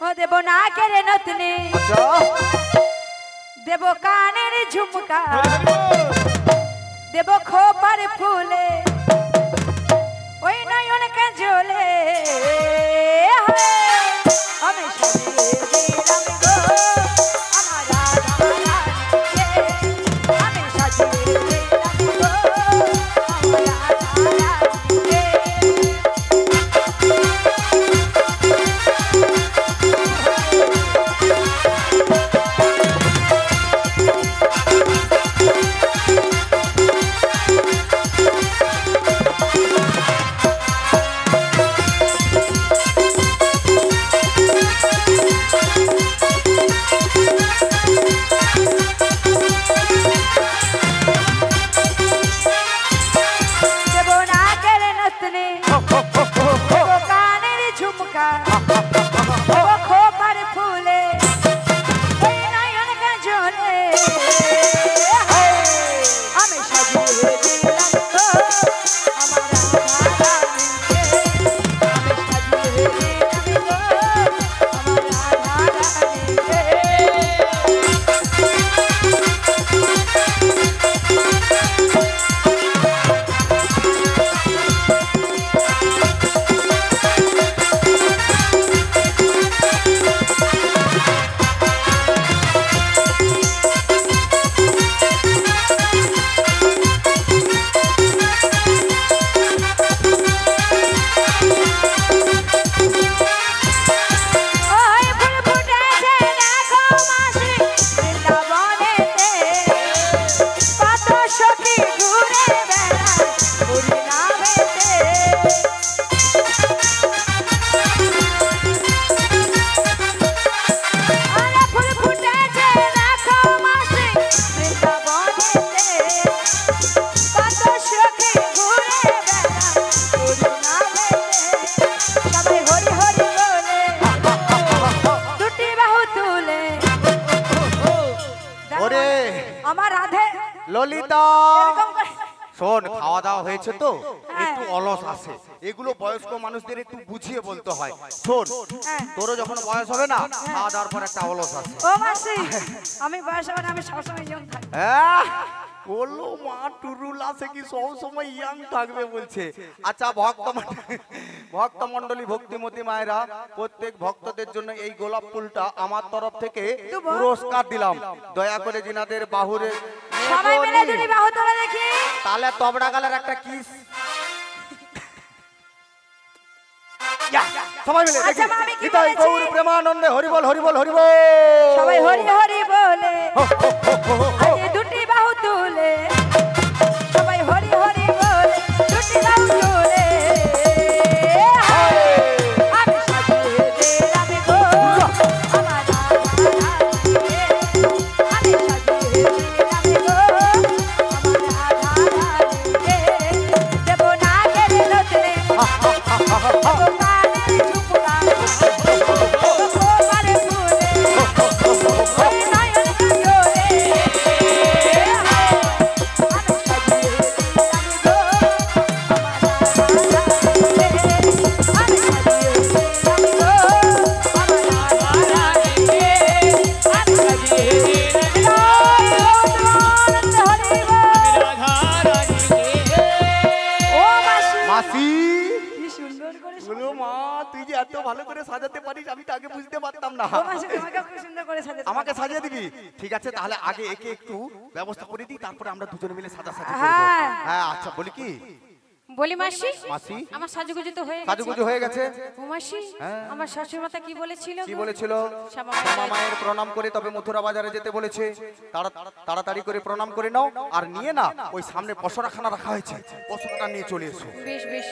ও দেব না কেরে নতনে দেব কানের ঝুমকা দেব খোপার ফুলে ওই নয়ন কাজলে আমি সাজিয়ে দিলাম গো আমার রাধারানীকে আমি সাজিয়ে দিলাম গো আমার রাধারানীকে ললিতা শোন, খাওয়া দাওয়া হয়েছে তো একটু অলস আছে, এগুলো বয়স্ক মানুষদের একটু বুঝিয়ে বলতে হয়। শোন, তোরও যখন বয়স হবে না, খাওয়া দাওয়ার পর একটা অলস আছে। ও মাসি, আমি বয়স হবে না, আমি সবসময় ইয়ং থাকি। বললো মা টুরুল আছে কি সব সময় ইয়াং থাকবে বলছে। আচ্ছা ভক্ত মন্ডলী ভক্তিমতী মায়েরা, প্রত্যেক ভক্তদের জন্য এই গোলাপ ফুলটা আমার তরফ থেকে পুরস্কার দিলাম। দয়া করে জিনাদের বাহুরে সবাই মিলে দুটি বাহু তোলা দেখি, তাহলে তবড়া গালের একটা কিস সবাই মিলে দেখি। হৃদয় গৌর প্রেমানন্দে হরি বল হরি বল হরি বল, সবাই হরি হরি বলে আজে দুটি বাহু তুলে, সবাই হরি হরি বলে দুটি বাহু তুলে, আমি সাজিয়ে দিলাম গো আমার রাধারানীকে, আমি সাজিয়ে দিলাম গো আমার রাধারানীকে, দেব না কেড়ে নতলে আমাকে সাজিয়ে দিবি? ঠিক আছে, তাহলে আগে একে একটু ব্যবস্থা করে দিই, তারপরে আমরা দুজনে মিলে সাজাসাজি করব। হ্যাঁ আচ্ছা, বলি কি বলি মাসি, মাসি আমার সাজুগুজু তো হয়ে গেছে। সাজুগুজু হয়ে গেছে। ও মাসি, আমার শাশুড়ি মাতা কি বলেছিল? কি বলেছিল? শ্যামা মায়ের প্রণাম করে তবে মথুরা বাজারে যেতে বলেছে। তাড়াতাড়ি করে প্রণাম করে নাও, আর নিয়ে না ওই সামনে পসরাখানা রাখা হয়েছে, পসরাটা নিয়ে চলে এসো। বেশ বেশ।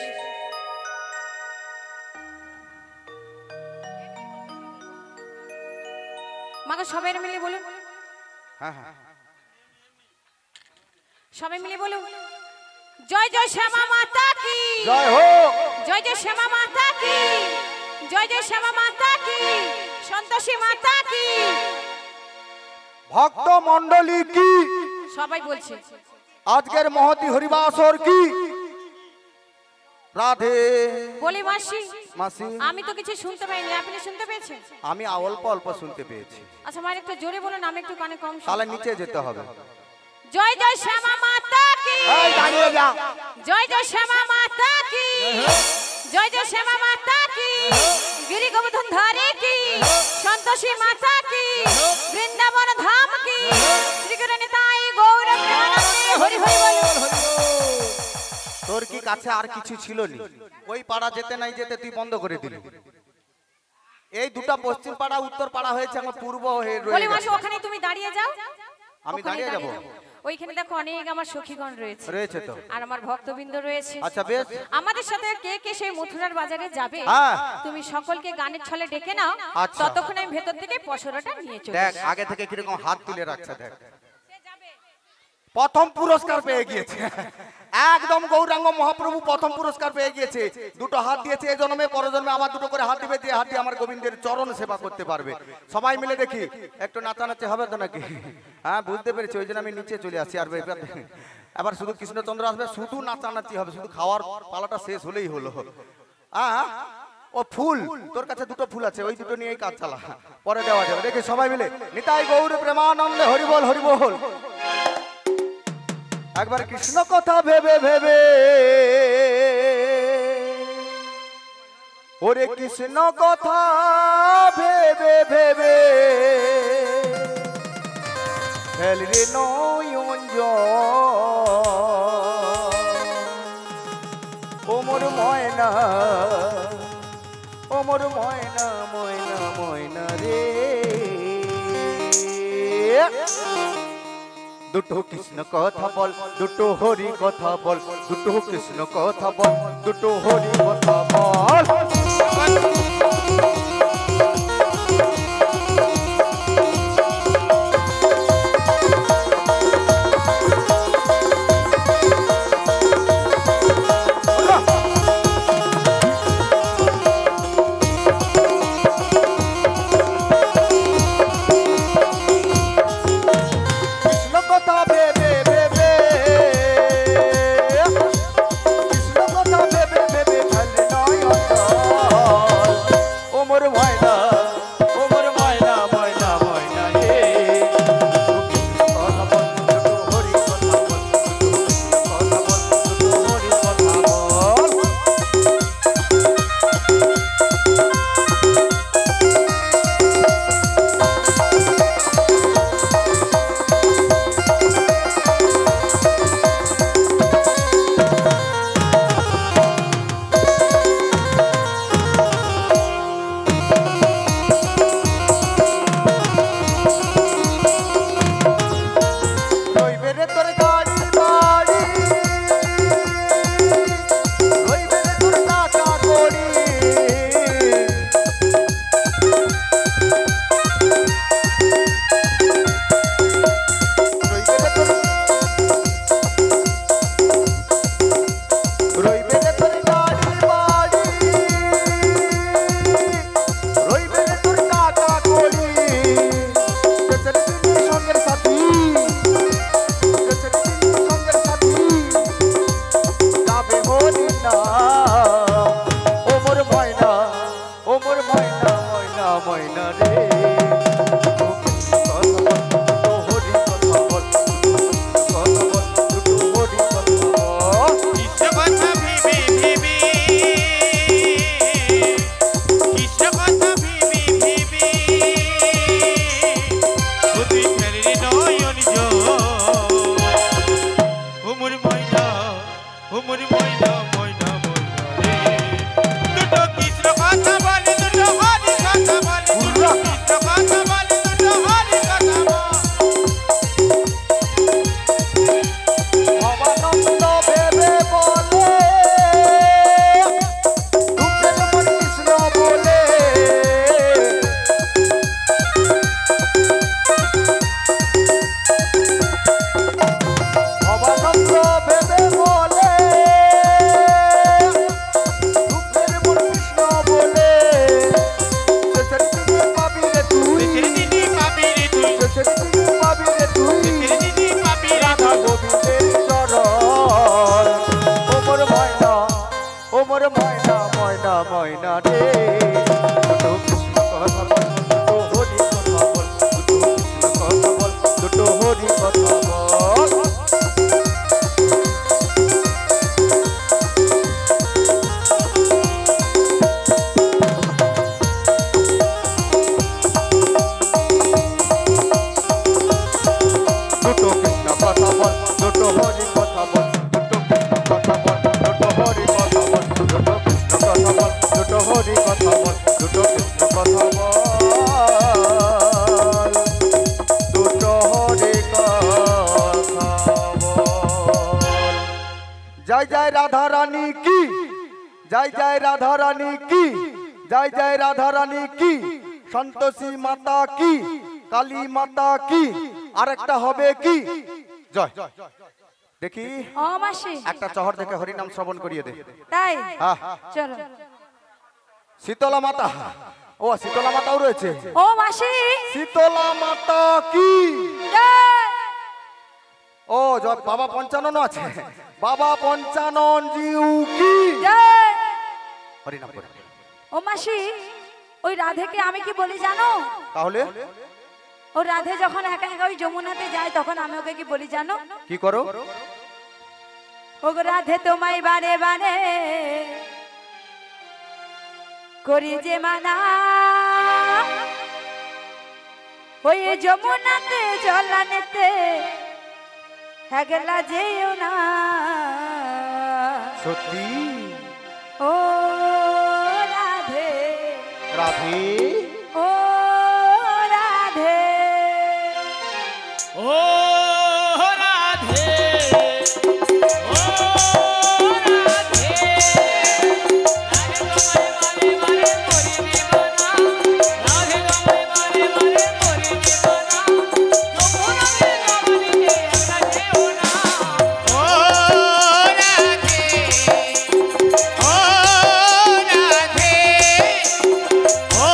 মাকে সবাই মিলে বলুন। হ্যাঁ হ্যাঁ, সবাই মিলে বলুন, জয় জয় শ্যামা মাতা কি জয় হো, জয় জয় শ্যামা মাতা কি, জয় জয় শ্যামা মাতা কি, সন্তোষী মাতা কি, ভক্ত মণ্ডলী কি, সবাই বলছে আজকের মহতি হরিবাসর কি, রাধে। বলি মাসি মাসি আমি তো কিছু শুনতে পাইনি, আপনি শুনতে পেয়েছেন? আমি অল্প অল্প শুনতে পেয়েছি। আচ্ছা মায়ের একটু জোরে বলুন, আমি একটু কানে কম শুনি। তাহলে নিচে যেতে হবে। জয় জয় শ্যামা মাতা কি, এই দাঁড়িয়ে যা। জয় জয় শ্যামা মাতা কি, জয় জয় শ্যামা মাতা কি, গিরি গোবর্ধন ধারে কি, সন্তোষী মাতা কি, বৃন্দাবন ধাম কি, শ্রীগুরু নিতাই গৌর প্রেমানন্দে হরি হরি বল। তোর কি কাছে আর কিছু ছিল নি? ওই পাড়া যেতে নাই যেতে তুই বন্ধ করে দিলি। এই দুটা পশ্চিম পাড়া উত্তর পাড়া হয়েছে, আমার পূর্ব হয়ে বলি রয়ে মাসি গেছে। ওখানে তুমি দাঁড়িয়ে যাও। আমি ওখানে দাঁড়িয়ে যাব? ওইখানে দেখো অনেক আমার সখীগণ রয়েছে, রয়েছে তো। আর আমার ভক্তবৃন্দ রয়েছে। আচ্ছা বেশ। আমাদের সাথে কে কে সেই মথুরার বাজারে যাবে, হ্যাঁ। তুমি সকলকে গানের ছলে ডেকে নাও। আচ্ছা। ততক্ষণ আমি ভেতর থেকে পসরাটা নিয়ে চলে দেখ আগে থেকে কিরকম হাত তুলে রাখছে, দেখ প্রথম পুরস্কার পেয়ে গিয়েছে। একদম গৌরাঙ্গ মহাপ্রভু প্রথম পুরস্কার পেয়ে গিয়েছে। দুটো হাত দিয়েছে এই জন্মে, পরের জন্মে আবার দুটো করে হাত দিবে, দিয়ে হাত দিয়ে আমার গোবিন্দের চরণ সেবা করতে পারবে। সবাই মিলে দেখি একটু নাচানাচি হবে তো নাকি? হ্যাঁ বুঝতে পেরেছি, ওই জন্য আমি নিচে চলে আসি। আর এবার শুধু কৃষ্ণচন্দ্র আসবে, শুধু নাচানাচি হবে, শুধু খাওয়ার পালাটা শেষ হলেই হলো। হ্যাঁ ও ফুল, তোর কাছে দুটো ফুল আছে, ওই দুটো নিয়েই কাজ চালা, পরে দেওয়া যাবে। দেখি সবাই মিলে নিতাই গৌর প্রেমানন্দে হরি বল হরি বল। একবার কৃষ্ণ কথা ভেবে ভেবে, ওরে কৃষ্ণ কথা ভেবে ভেবে, ফেলরে নয়ন ও মোর ময়না, ও মোর ময়না ময়না ময়না রে। দুটো কৃষ্ণ কথা বল, দুটো হরি কথা বল, দুটো কৃষ্ণ কথা বল, দুটো হরি কথা বল। ময়না রে। জয় জয় রাধা রানী কি, জয় জয় রাধা রানী কি, জয় জয় রাধা রানী কি, সন্তোষী মাতা কি, কালী মাতা কি, আরেকটা হবে কি? জয়। দেখি ও মাসি একটা চহর দেখে হরিনাম শ্রবণ করিয়ে দে। তাই হ্যাঁ চলো। শীতলা মাতা, ও শীতলা মাতাও রয়েছে। ও মাসি শীতলা মাতা কি, জয়। ও জয়। বাবা পঞ্চানন আছে, বাবা পঞ্চানন জিউ কি, জয়। হরিনাম করে। ও মাসি ওই রাধেকে আমি কি বলি জানো? তাহলে ও রাধে যখন একা একা ওই যমুনাতে যায় তখন আমি ওকে কি বলি জানো? কি করো? ও গো রাধে তোমায় বারে বারে করি যে মানা, ওই যমুনাতে জলানেতে হেগলা যেও না। সত্যি ও রাধে রাধে, ও রাধে ও রাধে, ও রাধে, রাধে তোমায় বারে বারে করি দিবানা, রাধে তোমায় বারে বারে করি দিবানা, যমুনাতে জলানিতে হেগলা যেও না। ও রাধে, ও রাধে, ও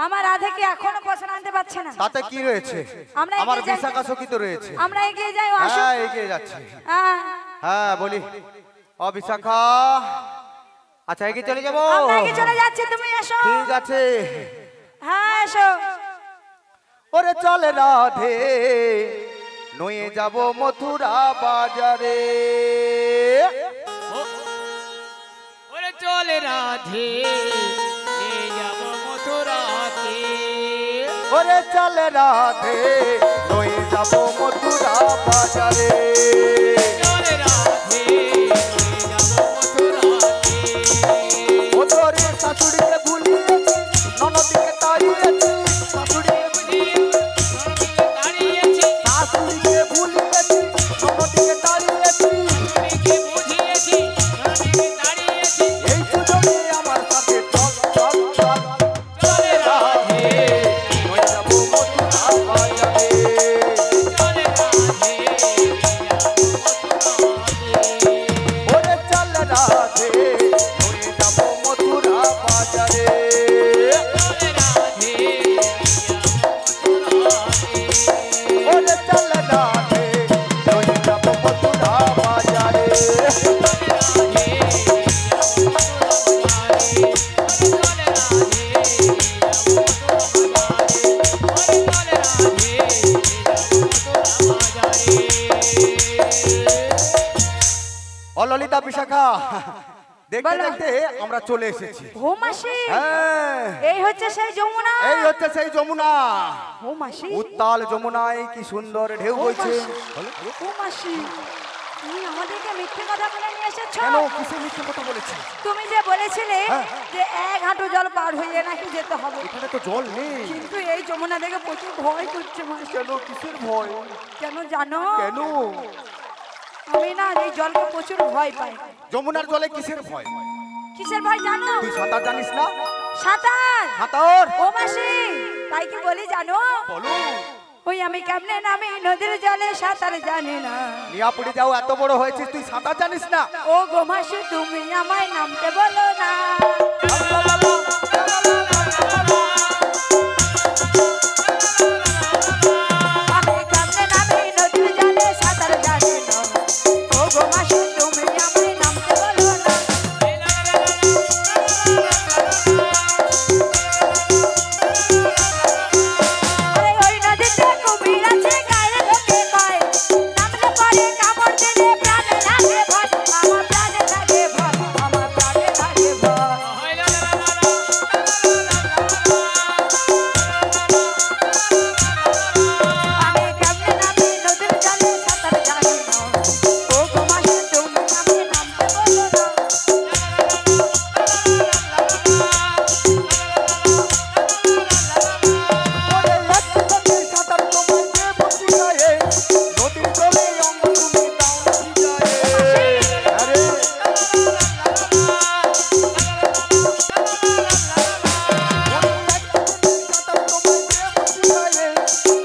আমার রাধেকে এখনো পছন্দ আনতে পারছে না। তাতে কি রয়েছে? আমরা আমার এগিয়ে যাই। বিশাখা সখী তো রয়েছে। আমরা এগিয়ে যাই, ও আসুক। হ্যাঁ এগিয়ে যাচ্ছে। হ্যাঁ, হ্যাঁ বলি ও বিশাখা, আচ্ছা এগিয়ে চলে যাবো। আমরা এগিয়ে চলে যাচ্ছি, তুমি এসো। ঠিক আছে। হ্যাঁ এসো। ওরে চলে রাধে নয়ে যাব মথুরা বাজারে। ওরে চলে রাধে নিয়ে যাব মথুরাতে। ওরে চলে রাধে নয়ে যাব মথুরা বাজারে। চলে রাধে নিয়ে যাব মথুরাতে। ও তোরে শাশুড়িকে ভুলিয়েছি, ননদিকে তাড়িয়েছি, শাশুড়িকে দাঁড়িয়েছি শাশুড়িকে ভুলিয়েছি, ননদিকে তাড়িয়েছি। তুমি বুঝিয়েছি আমি দাঁড়িয়েছি। এই সুযোগে আমার সাথে চল চল চল। চলে রাধে নয়ে যাব মথুরা বাজারে। চলে রাধে নিয়ে যাব মথুরাতে। ওরে চল রাধে নয়ে যাব মথুরা বাজারে। চলে রাধে নিয়ে যাব মথুরাতে। ওরে চল রাধে নয়ে যাব মথুরা বাজারে। ও ললিতা বিশাখা, দেখতে বলো। দেখতে আমরা চলে এসেছি। ও মাসি, হ্যাঁ এই হচ্ছে সেই যমুনা। এই হচ্ছে সেই যমুনা। ও মাসি, উত্তাল যমুনায় কি সুন্দর ঢেউ ও বইছে। মাসি, ও মাসি, তুমি আমাদেরকে মিথ্যে কথা বলে নিয়ে এসেছো। কেন কিসে মিথ্যে কথা বলেছি? তুমি যে বলেছিলে হ্যাঁ। যে 1 হাঁটু জল পার হয়ে নাকি যেতে হবে, এখানে তো জল নেই। কিন্তু এই যমুনা দেখে প্রচুর ভয় করছে মাসি। কেন কিসের ভয়? কেন জানো? কেন? আমি না এই জলকে প্রচুর ভয় পাই। যমুনার জলে কিসের ভয়? কিসের ভয় জানো? তুই সাঁতার জানিস না? সাঁতার। সাঁতার ও মাসি, তাই কি বলি জানো? বলো। ওই আমি কেমনে নামি নদীর জলে সাঁতার জানি না। মিয়াপুরি যাও, এত বড় হয়েছিস তুই সাঁতার জানিস না? ও গো মাসি, তুমি আমায় নামতে বলো না। আমি কেমনে নামি নদীর জলে সাঁতার জানি না। ও গো মাসি, তুমি আমায় নামতে বলো না। আরে ওই নদীতে কুমির আছে, গায়ে লোকে কয়, নামলে পরে কামড় দিলে প্রাণে লাগে ভয়। আমার প্রাণে লাগে ভয়, আমার প্রাণে লাগে ভয়। আমি কেমনে নামি নদীর জলে সাঁতার জানি না। ও গো মাসি, তুমি আমায় নামতে বলো না। ওরে লাচ্ছি লাচ্ছি সাঁতার তোমায় কে বসি গায়ে, নদীর জলে অঙ্গ তুমি দাও না ভিজায়ে। আরে ওরে লাচ্ছি লাচ্ছি সাঁতার তোমায় কে বসি গায়ে,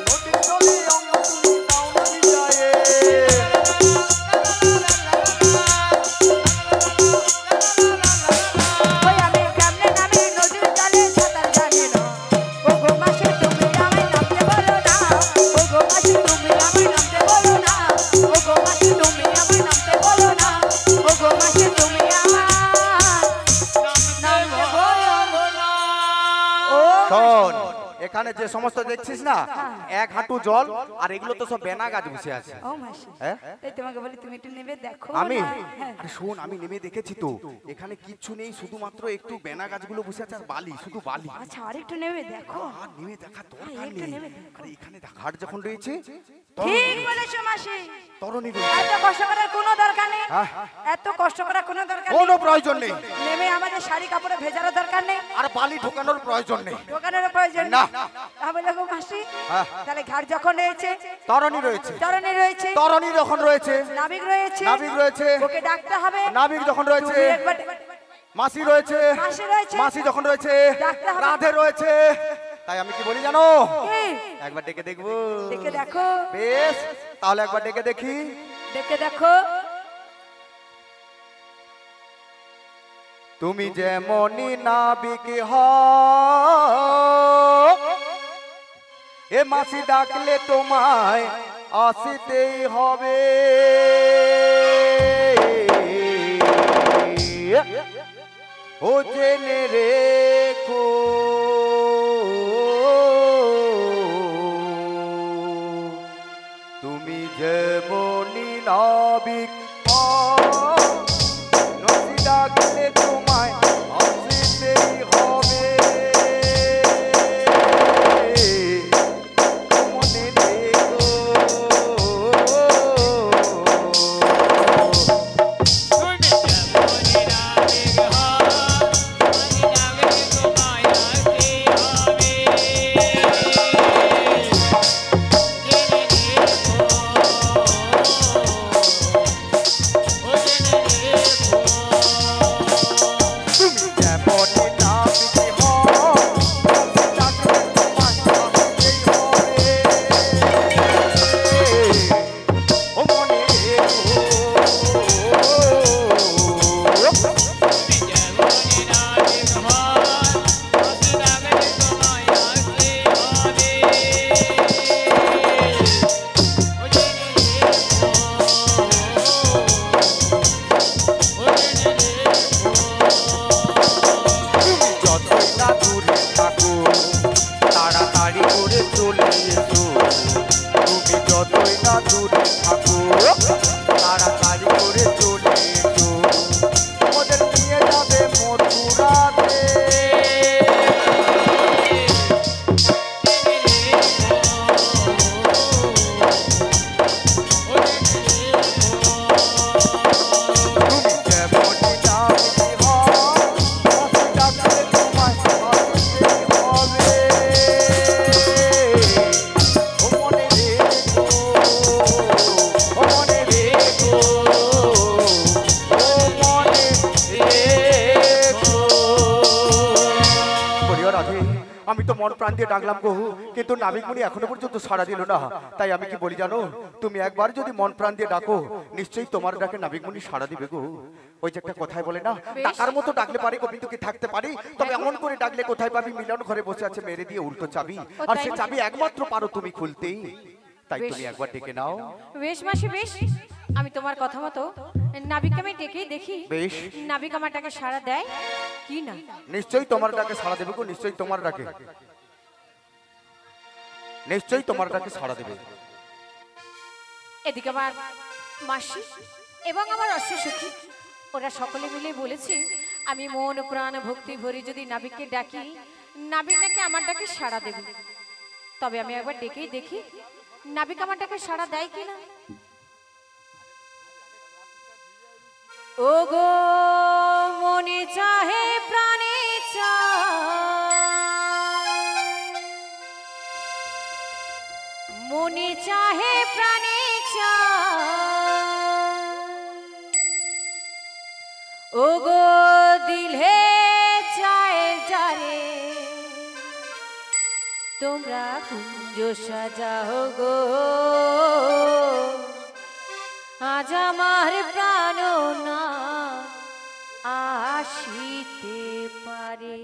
নদীর জলে অঙ্গ তুমি দাও না ভিজায়ে। ওই আমি কেমনে নামি নদীর জলে সাঁতার জানি না। ও গো মাসি, তুমি আমায় নামতে বলো না। ও গো মাসি, তুমি আমায় নামতে বলো না। ও গো মাসি, তুমি আমায় নামতে বলো না। ও গো মাসি, তুমি আমায় নামতে বলো না। ও শোন, এখানে যে সমস্ত দেখছিস না, 1 হাঁটু জল, আর এগুলো তো সব বেনা গাছ বসে আছে। ও মাসি, হ্যাঁ? এই তোমাকে বলি তুমি একটু নেবে দেখো আমি না। হ্যাঁ। আরে শোন, আমি নেমে দেখেছি তো, এখানে কিচ্ছু নেই, শুধুমাত্র একটু বেনা গাছগুলো বসে আছে আর বালি, শুধু বালি। আচ্ছা, আরেকটু নেবে দেখো। আর নেমে দেখা দরকার একটু নেই। নেমে দেখো। আরে এখানে ঘাট যখন রয়েছে, ঠিক বলেছো মাসি, তরণী রয়েছে, এত কষ্ট করার কোনো দরকার নেই। হ্যাঁ। এত কষ্ট করার কোনো দরকার কোনো নেই। প্রয়োজন নেই, নেমে আমাদের শাড়ি কাপড়ে ভেজারও দরকার নেই, আর বালি ঢোকানোর প্রয়োজন নেই। দোকানেরও প্রয়োজন না। নেই। তাহলে গো মাসি, হ্যাঁ। তাহলে ঘাট যখন রয়েছে, তরণী রয়েছে, চরণে রয়েছে, তরণী যখন রয়েছে, নাবিক রয়েছে, নাবিক রয়েছে, ওকে ডাকতে হবে। নাবিক যখন রয়েছে, তুমি একবার মাসি রয়েছে, মাসি রয়েছে, মাসি যখন রয়েছে, ডাকতে হবে। রাধে রয়েছে। তাই আমি কি বলি জানো, কি? একবার ডেকে দেখবো। ডেকে দেখো, বেশ, তাহলে একবার ডেকে দেখি। ডেকে দেখো। তুমি যেমনই নাবিক হও, এ মাসি ডাকলে তোমায় আসিতেই হবে, ও জেনে রেখো তুমি যেমনি নাবিক নদী ডাকলে তোমায় আসিতেই হবে, মনে রেখো আমি তো মন প্রাণ দিয়ে ডাকলাম গো, কিন্তু নাবিকমণি এখনো পর্যন্ত সাড়া দিল না। তাই আমি কি বলি জানো, তুমি একবার যদি মন প্রাণ দিয়ে ডাকো নিশ্চয়ই তোমার ডাকে নাবিকমণি সাড়া দিবে গো। ওই যে একটা কথাই বলে না, টাকার মতো ডাকলে পারি গোবিন্দ কি থাকতে পারি, তবে এমন করে ডাকলে কোথায় পাবি, মিলন ঘরে বসে আছে মেরে দিয়ে উল্টো চাবি, আর সে চাবি একমাত্র পারো তুমি খুলতেই। তাই তুমি একবার ডেকে নাও। বেশ মাসি বেশ, আমি তোমার কথা মতো নাবিককে আমি ডেকেই দেখি। বেশ, নাবিক আমার ডাকে সাড়া দেয় কি না। নিশ্চয়ই তোমার ডাকে সাড়া দেবে গো, নিশ্চয়ই তোমার ডাকে, নিশ্চয়ই তোমার ডাকে সাড়া দেবে। এদিকে আমার মাসি এবং আমার অশ্বসখী ওরা সকলে মিলে বলেছে আমি মন প্রাণ ভক্তি ভরে যদি নাবিককে ডাকি, নাবিক নাকি আমার ডাকে সাড়া দেবে। তবে আমি একবার ডেকেই দেখি নাবিক আমার ডাকে সাড়া দেয় কিনা। ও গো মনে চাহে প্রাণে চায়, মনে চাহে প্রাণে চায়, ও গো দিলে চায় যারে তোমরা কুঞ্জ সাজাও গো, আজ আমার প্রাণ না আসিতে পারে।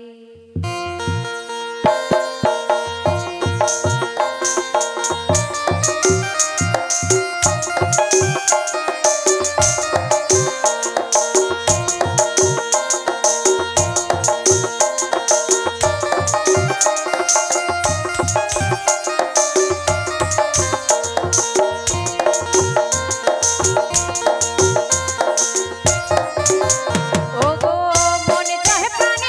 ও গো মনে চাহে প্রাণ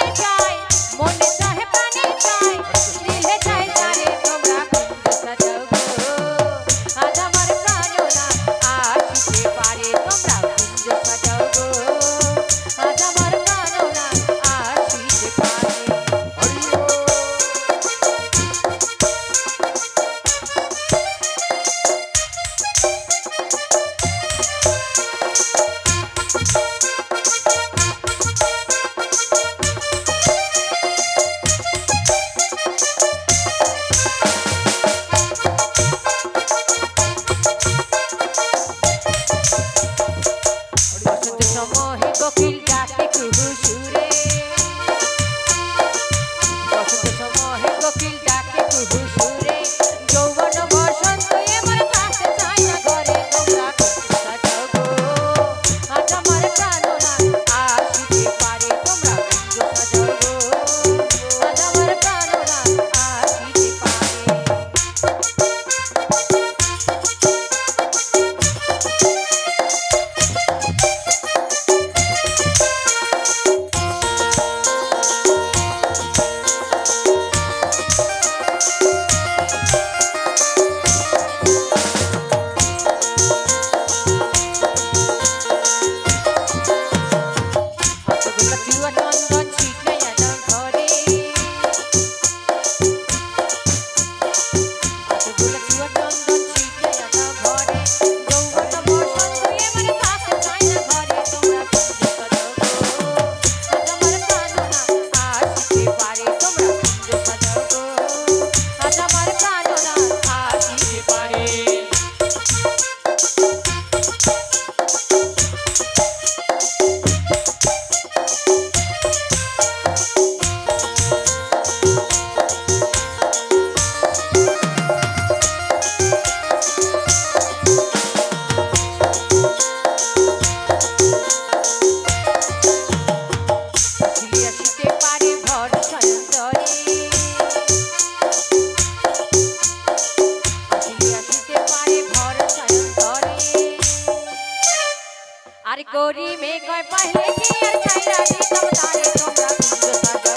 गोरी में कोई पहले की और छैरा दी तब तारे तोमरा कुंज सजाओ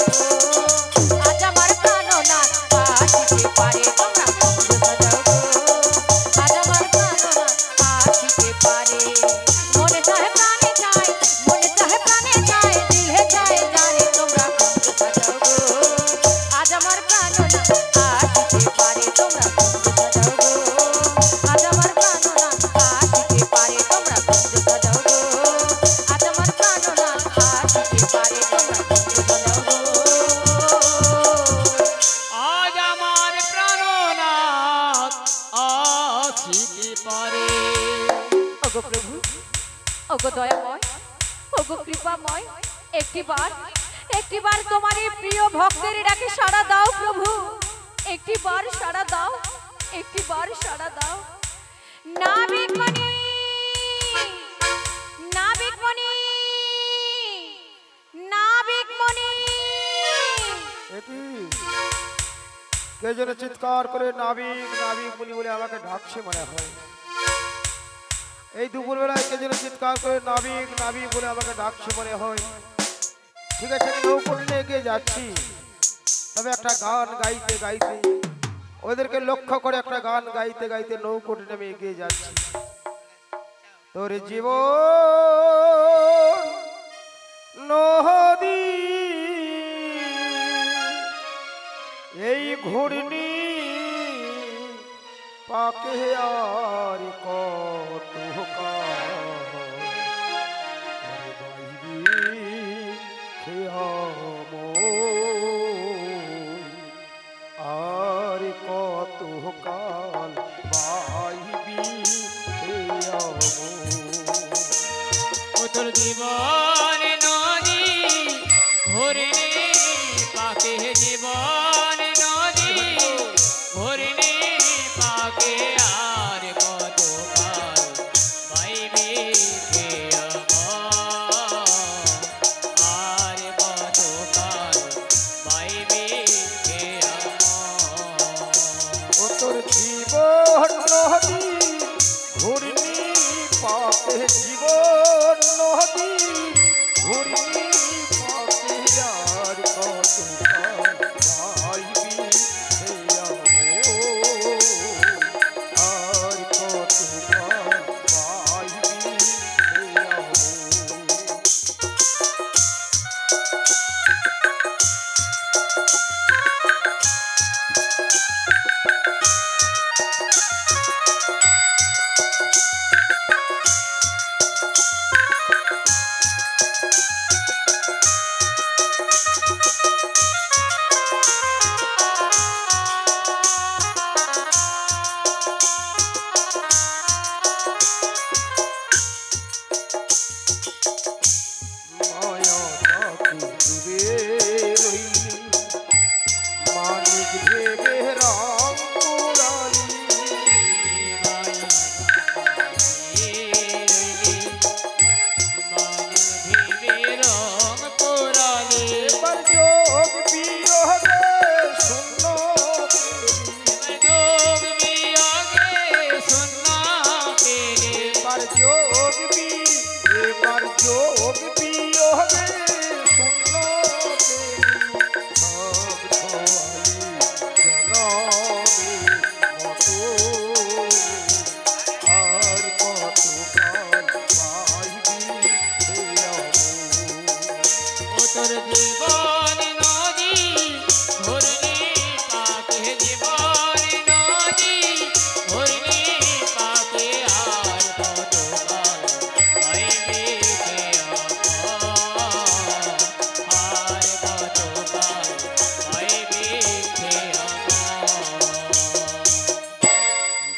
आज हमार प्राणो नाथ आशी के पारे तोमरा कुंज सजाओ आज हमार प्राणो नाथ आशी के पारे मोने चाहे प्राणे चाहे दिल है चाहे जाने तोमरा कुंज सजाओ आज हमार प्राणो नाथ आशी के पारे तोमरा कुंज सजाओ आज हमार प्राणो नाथ आशी के पारे तोमरा कुंज सजाओ आज हमार प्राणो नाथ आशी के पारे तोमरा कुंज सजाओ आज আমার প্রাণনাথ আসিতে পারে। ওগো প্রভু ওগো দয়াময় ওগো কৃপাময় একটিবার তোমার এই প্রিয় ভক্তের ডাকে সাড়া দাও প্রভু একটিবার সাড়া দাও নাবিকমণি নাবিকমণি নাবিকমণি এটি কে যেন চিৎকার করে নাবিক নাবিক বলি বলে আমাকে ডাকছে মনে হয়। এই দুপুরবেলায় কে যেন চিৎকার করে নাবিক নাবিক বলে আমাকে ডাকছে মনে হয়। ঠিক আছে, আমি নৌকো নিয়ে এগিয়ে যাচ্ছি, তবে একটা গান গাইতে গাইতে ওদেরকে লক্ষ্য করে একটা গান গাইতে গাইতে নৌকো নিয়ে আমি এগিয়ে যাচ্ছি। তোর জীবন নদী এই ঘূর্ণি পাকে আর কত আর কত কাল বাইবি ও তোর জীবন নদী ঘূর্ণি পাকে জীবন নদী ঘূর্ণি পাকে আর কত কাল বাইবে কে আর কত কাল বাইবে কে ও তোর জীবন নদী ঘূর্ণি পাকে জীবন নদী ঘূর্ণি পাকে আর কত কাল বাইবি হে আর কত কাল বাইবি হে মায়া পাখি ডুবে রইলি মানিক ভেবে রাম পুরালি এবার যোগ বিয়োগে শূন্য এবার যোগ বিয়োগে শূন্য সব খোয়ালি জনমে মতো আর কত কাল পাইবি হে তোর জীবন নদী ঘূর্ণি পাকে জীবন নদী ঘূর্ণি পাকে আর কত কাল পাইবে কে আর কত কাল পাইবে কে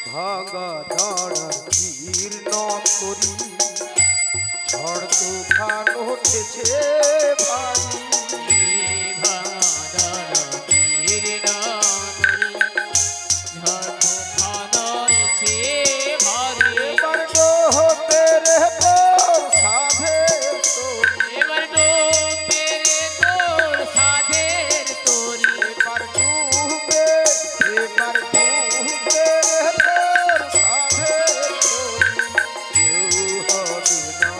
ভাঙা দাঁড়ার জীর্ণ করি ঝড় তুফান উঠেছে ভাই এবার ডোবে রে তোর সাধের তোরি এবার ডুবে রে তোর সাধের তোরি কেউ হবে না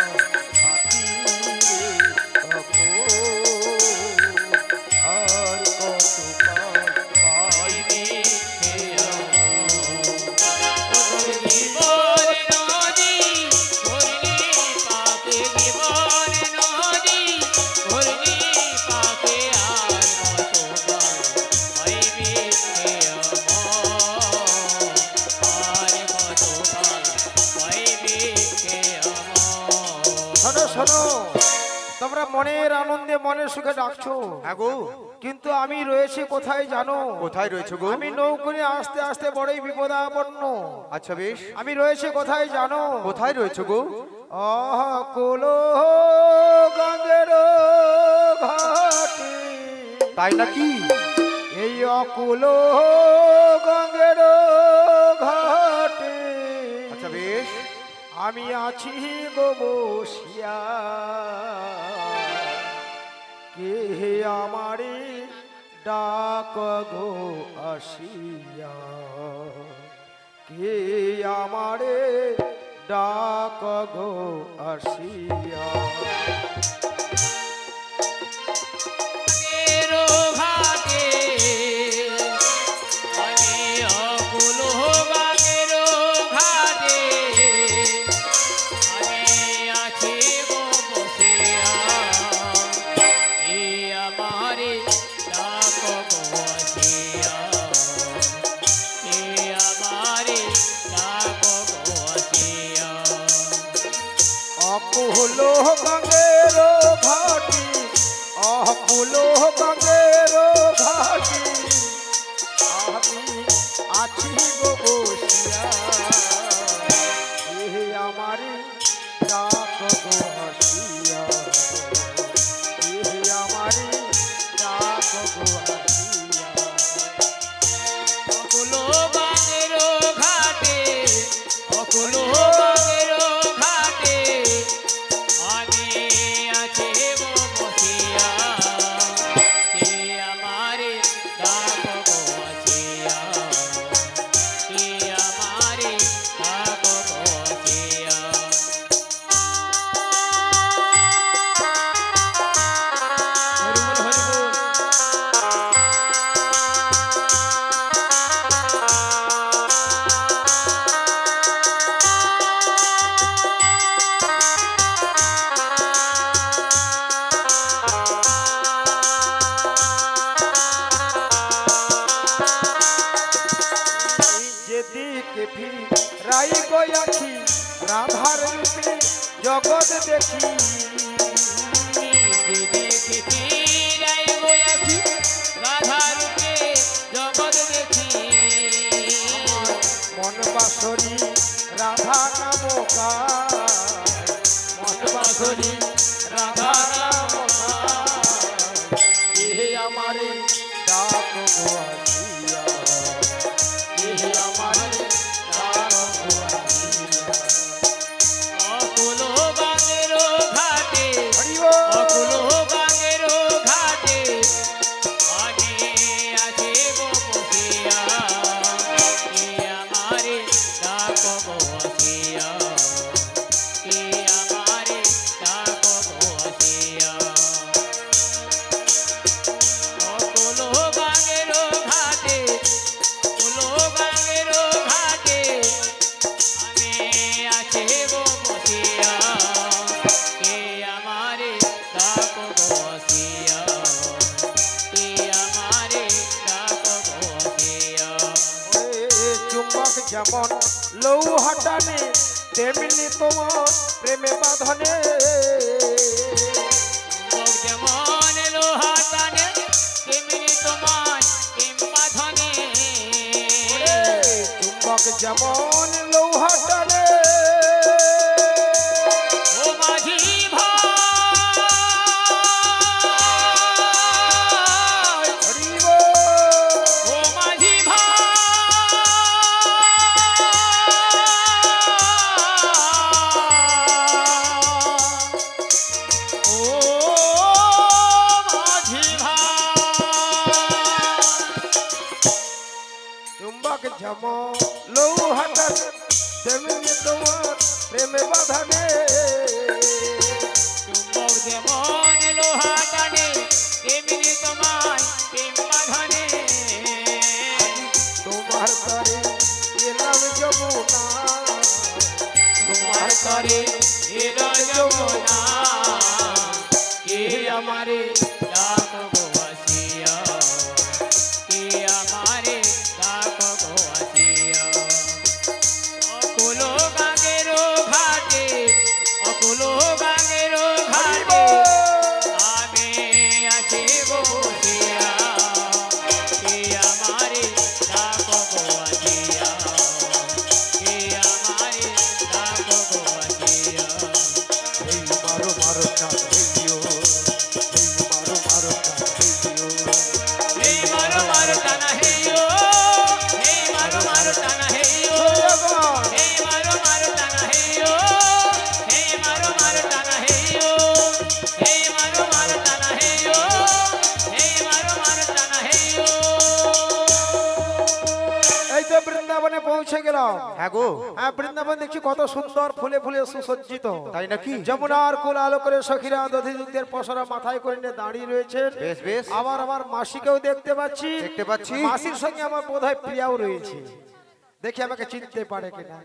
তোমরা মনের আনন্দে মনের সুখে ডাকছো, হ্যাঁ গো, কিন্তু আমি রয়েছি কোথায় জানো? কোথায় রয়েছে গো? আমি নৌকরে আস্তে আস্তে বড়ই বিপদাপন্ন। আচ্ছা বেশ, আমি রয়েছে কোথায় জানো? কোথায় রয়েছে গো? অকুল গঙ্গের ঘাটে। তাই নাকি? এই অকুল গঙ্গের ঘাটে আচ্ছা বেশ, আমি আছি গো বসিয়া, কে আমারে ডাক গো আসিয়া, কে আমারে ডাক গো আসিয়া। গঙ্গেরো ঘাটে আমি অকুল গঙ্গেরো ঘাটে আমি আছি গো বসিয়া, এ আমারে ডাক গো আসিয়া, এ আমারে ডাক গো আসিয়া। অকুল গঙ্গের ঘাটি, অকুল গঙ্গের ঘাটি আমি আছি গো বসিয়া, এ আমারি ডাক গো আসিয়া, এ আমারি ডাক গো আসিয়া। অকুল গঙ্গেরো ঘাটে, অকুল গঙ্গেরো ঘাটে আমি আছি গো বসিয়া, কে আমারে ডাক গো আসিয়া, কে আমারে ডাক গো আসিয়া। হরিবল হরিবল। যেদিকে ফিরাই গো আখি রাধার রূপে জগৎ দেখি, দেখি ফিরাই গো আখি রাধারূপে জগৎ দেখি, মন বাসরি রাধা নামকা, মন বাসরি রাধা নামকা, এ আমারে ডাক গো আসিয়া, এ আমারে ডাক গো আসিয়া। অকুল গঙ্গেরো ঘাটে, হরি বল। অকুল গঙ্গেরো ঘাটে আমি আছি গো বসিয়া, কে আমারে ডাক গো আসিয়া, কে আমারে ডাক গো আসিয়া। অকুল গঙ্গেরো ঘাটে, অকুল গঙ্গেরো ঘাটে আমি আছি গো বসিয়া, কে আমারে ডাক গো আসিয়া, কে আমারে ডাক গো আসিয়া। ওরে চুম্বক যেমন লৌহা টানে, তেমনি তোমার প্রেমে বাঁধনে, চুম্বক যেমন লোহা টানে তেমনি তোমার প্রেম বাঁধনে, চুম্বক যেমন লৌহা টানে, ও মাঝি ভাই, হরি বল। ও মাঝি ভাই, ও মাঝি ভাই। চুম্বক যেমন লৌহা টানে, তেমনি তোমার প্রেমে বাঁধনে, চুম্বক যেমন লোহা টানে তেমনি তোমায় প্রেম বাঁধনে, তোমার তরে এলাম যমুনা, তোমার তরে এলো যমুনা, কে আমারে ডাক গো আসিয়া, কে আমারে ডাক গো আসিয়া। অকুল গঙ্গেরো ঘাটে, অকুল গঙ্গেরো ঘাটে বৃন্দাবনে পৌঁছে গেলাম। হ্যাঁ গো, হ্যাঁ, বৃন্দাবন দেখছি কত সুন্দর ফুলে ফুলে সুসজ্জিত। তাই নাকি? যমুনার কুল আলো করে সখীরা দধিযুদ্ধের পসরা মাথায় করে নিয়ে দাঁড়িয়ে রয়েছে। বেশ বেশ, আবার আমার মাসিকেও দেখতে পাচ্ছি। দেখতে পাচ্ছি। মাসির সঙ্গে আমার বোধহয় প্রিয়াও রয়েছে। দেখি আমাকে চিনতে পারে কিনা।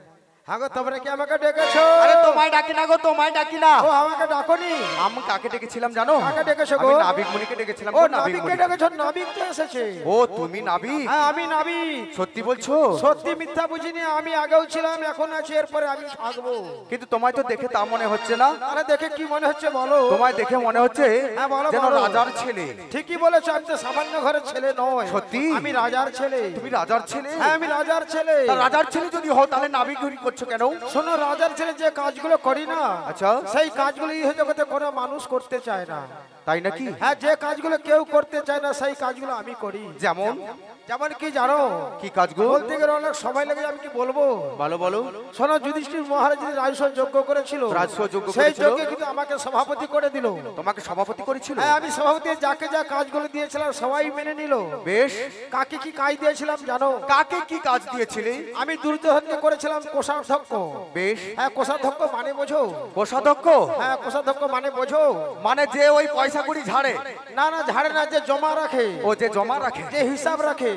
হ্যাঁ গো, তোমরা কি আমাকে ডেকেছো? আরে তোমায় ডাকি না গো, তোমায় ডাকি না। ও, আমাকে ডাকোনি? আমি কাকে ডেকেছিলাম জানো? কাকে ডেকেছো গো? আমি নাবিক মুনিকে ডেকেছিলাম ও, গো, নাবিক নাবিককে মুনি। ডেকেছো? নাবিক তো এসেছে। ও তুমি নাবিক? হ্যাঁ, আমি নাবিক। সত্যি বলছো? সত্যি মিথ্যা বুঝিনি। আমি আগেও ছিলাম, এখন আছি, এরপরে আমি থাকবো। কিন্তু তোমায় তো দেখে তা মনে হচ্ছে না। আরে দেখে কি মনে হচ্ছে বলো? তোমায় দেখে মনে হচ্ছে হ্যাঁ, বলো, যেন বলো। রাজার ছেলে। ঠিকই বলেছো, আমি তো সামান্য ঘরের ছেলে নয়। সত্যি? আমি রাজার ছেলে। তুমি রাজার ছেলে? হ্যাঁ, আমি রাজার ছেলে। তা রাজার ছেলে যদি হও তাহলে নাবিক ঘুরি করছো কেন? শোনো, রাজার ছেলে যে কাজগুলো করি না, আচ্ছা। সেই কাজগুলো এই জগতে কোনো মানুষ করতে চায় না। তাই নাকি? হ্যাঁ, যে কাজগুলো কেউ করতে চায় না সেই কাজগুলো আমি করি। যেমন? যেমন কি জানো? কি কাজ গো? বলতে গেলে অনেক সময় লেগে, আমি কি বলবো? বলো বলো। শোনো, যুধিষ্ঠির মহারাজ যিনি রাজস্ব যজ্ঞ করেছিল, রাজস্ব যজ্ঞ সেই করেছিল? যজ্ঞে কিন্তু আমাকে সভাপতি করে দিল। তোমাকে সভাপতি করেছিল? হ্যাঁ, আমি সভাপতি, যাকে যা কাজগুলো দিয়েছিলাম সবাই মেনে নিল। বেশ। কাকে কি কাজ দিয়েছিলাম জানো? কাকে কি কাজ দিয়েছিলে? আমি দুর্যোধনকে করেছিলাম কোষাধ্যক্ষ। বেশ। হ্যাঁ, কোষাধ্যক্ষ মানে বোঝো? কোষাধ্যক্ষ? হ্যাঁ, কোষাধ্যক্ষ মানে বোঝো? মানে যে ওই পয়সা কড়ি ঝাড়ে? না না, ঝাড়ে না, যে জমা রাখে, ও যে জমা রাখে, যে হিসাব রাখে।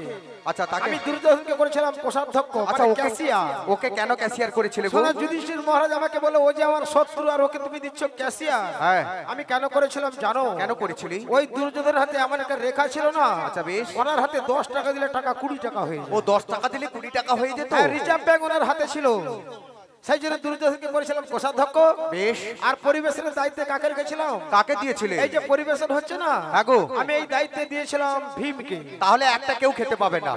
আচ্ছা, তাকে? আমি দুর্যোধনকে করেছিলাম কোষাধ্যক্ষ, আচ্ছা, মানে ওকে ক্যাশিয়ার। ওকে কেন ক্যাশিয়ার করেছিলে গো? শোনো, যুধিষ্ঠির মহারাজ আমাকে বলে ও যে আমার শত্রু, আর ওকে তুমি দিচ্ছ ক্যাশিয়ার। হ্যাঁ। আমি কেন করেছিলাম জানো? কেন করেছিলি? ওই দুর্যোধনের হাতে এমন একটা রেখা ছিল না। আচ্ছা, বেশ। ওনার হাতে 10 টাকা দিলে টাকা 20 টাকা হয়ে যায়। ও 10 টাকা দিলে 20 টাকা হয়ে যেত? হ্যাঁ, রিজার্ভ ব্যাংক ওনার হাতে ছিল। সেই জন্য দুর্যোধনকে করেছিলাম কোষাধ্যক্ষ। বেশ। আর পরিবেশনের দায়িত্বে কাকে রেখেছিলাম? কাকে দিয়েছিলে? এই যে পরিবেশন হচ্ছে না, হ্যাঁ গো। আমি এই দায়িত্বে দিয়েছিলাম ভীমকে। তাহলে একটা কেউ খেতে পাবে না।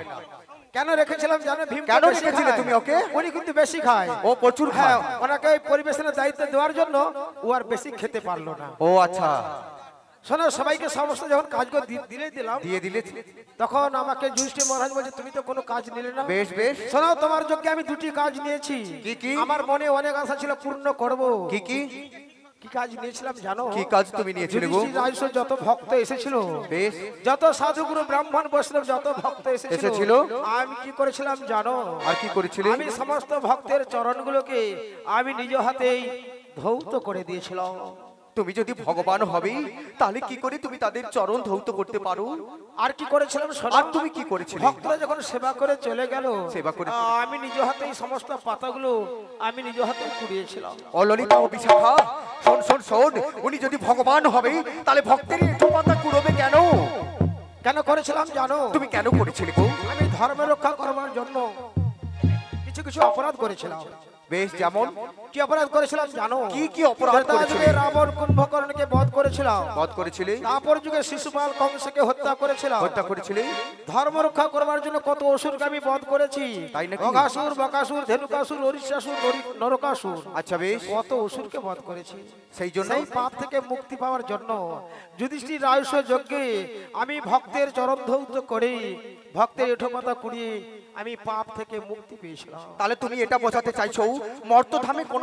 কেন রেখেছিলাম জানো? ভীম কেন রেখেছিলে তুমি ওকে? উনি কিন্তু বেশি খায়। ও প্রচুর হ্যাঁ, খায়? ওনাকে এই পরিবেশনের দায়িত্ব দেওয়ার জন্য ও আর বেশি খেতে পারলো না। ও আচ্ছা। শোনো, সবাইকে সমস্ত যখন কাজগুলো দিলাম, দিয়ে দিলে? তখন আমাকে যুধিষ্ঠির মহারাজ বলছে তুমি তো কোনো কাজ নিলে না। বেশ বেশ। শোনো, তোমার যোগ্যে আমি 2টি কাজ নিয়েছি। কি কি? আমার মনে অনেক আশা ছিল, পূর্ণ করব। কি কি? কি কাজ নিয়েছিলাম জানো? কি কাজ তুমি নিয়েছিলে গো? যুধিষ্ঠির রাজস্ব যত ভক্ত এসেছিল, বেশ। যত সাধুগুরু ব্রাহ্মণ বৈষ্ণব যত ভক্ত এসেছিল, আমি কি করেছিলাম জানো? আর কি করেছিলে? আমি সমস্ত ভক্তের চরণগুলোকে আমি নিজ হাতেই ধৌত করে দিয়েছিলাম। তুমি যদি ভগবান হবে তাহলে কি করে তুমি তাদের চরণ ধৌত করতে পারো? আর কি করেছিলাম শোনো? আর তুমি কি করেছিলে? ভক্তরা যখন সেবা করে চলে গেল, সেবা করে আমি নিজ হাতেই সমস্ত পাতাগুলো আমি নিজ হাতে কুড়িয়েছিলাম। ও ললিতা ও বিশাখা, শোন শোন শোন, উনি যদি ভগবান হবে তাহলে ভক্তের একটু পাতা কুড়োবে কেন? কেন করেছিলাম জানো? তুমি কেন করেছিলে গো? আমি ধর্ম রক্ষা করবার জন্য কিছু কিছু অপরাধ করেছিলাম। বেশ, যেমন? কি অপরাধ করেছিলাম জানো? কি কি অপরাধ ত্রেতা করেছিলে? যুগে রাবণ কুম্ভকর্ণকে বধ করেছিলাম। বধ করেছিলে? তারপর যুগে শিশুপাল কংসকে হত্যা করেছিলাম। হত্যা করেছিলে? ধর্ম রক্ষা করবার জন্য কত অসুরকে আমি বধ করেছি। তাই নাকি? অঘাসুর, বকাসুর, ধেনুকাসুর, অরিষ্যাসুর, নরকাসুর, আচ্ছা বেশ। কত অসুরকে বধ করেছি। সেই জন্য? সেই পাপ থেকে মুক্তি পাওয়ার জন্য যুধিষ্ঠির রাজস্ব যজ্ঞে আমি ভক্তের চরণ ধৌত করে, ভক্তের এঁঠোপাতা কুড়িয়ে আমি পাপ থেকে মুক্তি পেয়েছিলাম। তাহলে তুমি এটা বোঝাতে চাইছো মর্তধামে কোন